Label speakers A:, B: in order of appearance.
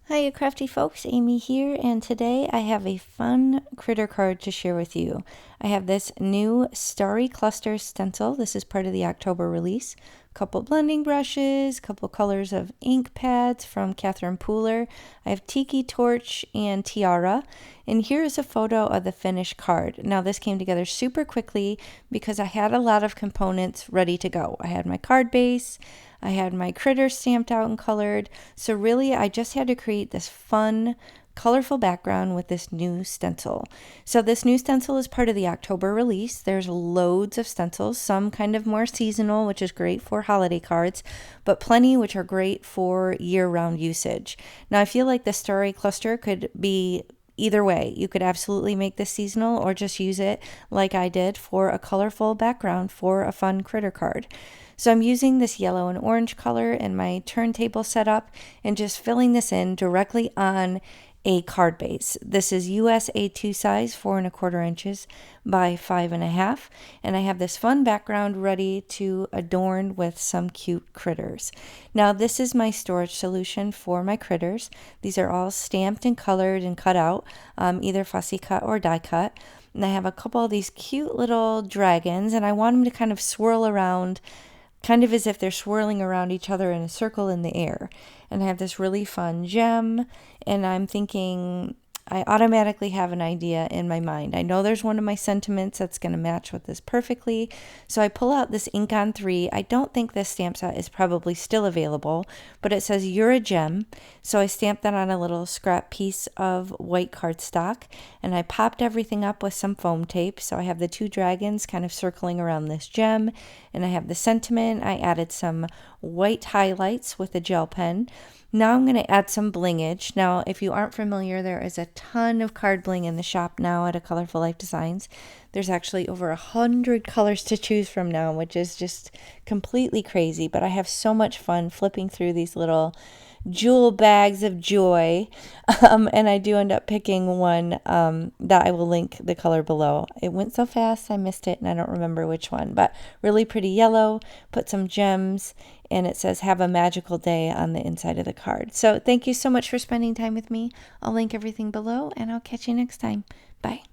A: Hiya crafty folks, Amy here, and today I have a fun critter card to share with you. I have this new Starry Cluster stencil. This is part of the October release. A couple blending brushes, a couple colors of ink pads from Catherine Pooler. I have Tiki torch and Tiara, and here is a photo of the finished card. Now this came together super quickly because I had a lot of components ready to go. I had my card base, I had my critters stamped out and colored, so really I just had to create this fun, colorful background with this new stencil. So this new stencil is part of the October release. There's loads of stencils, some kind of more seasonal, which is great for holiday cards, but plenty which are great for year-round usage. Now I feel like the Starry Cluster could be either way. You could absolutely make this seasonal or just use it like I did for a colorful background for a fun critter card. So I'm using this yellow and orange color in my turntable setup and just filling this in directly on a card base. This is US A2 size, 4¼ inches by 5½, and I have this fun background ready to adorn with some cute critters. Now this is my storage solution for my critters. These are all stamped and colored and cut out, either fussy cut or die cut. And I have a couple of these cute little dragons, and I want them to kind of swirl around, kind of as if they're swirling around each other in a circle in the air. And I have this really fun gem, and I'm thinking I automatically have an idea in my mind. I know there's one of my sentiments that's going to match with this perfectly. So I pull out this ink on 3. I don't think this stamp set is probably still available, but it says "You're a gem." So I stamped that on a little scrap piece of white cardstock, and I popped everything up with some foam tape. So I have the 2 dragons kind of circling around this gem, and I have the sentiment. I added some white highlights with a gel pen. Now I'm going to add some blingage. Now, if you aren't familiar, there is a ton of card bling in the shop now at a Colorful Life Designs. There's actually over 100 colors to choose from now, which is just completely crazy. But I have so much fun flipping through these little jewel bags of joy, and I do end up picking one that I will link the color below. It went so fast I missed it and I don't remember which one, but really pretty yellow, put some gems, and it says "Have a magical day" on the inside of the card. So thank you so much for spending time with me. I'll link everything below, and I'll catch you next time. Bye.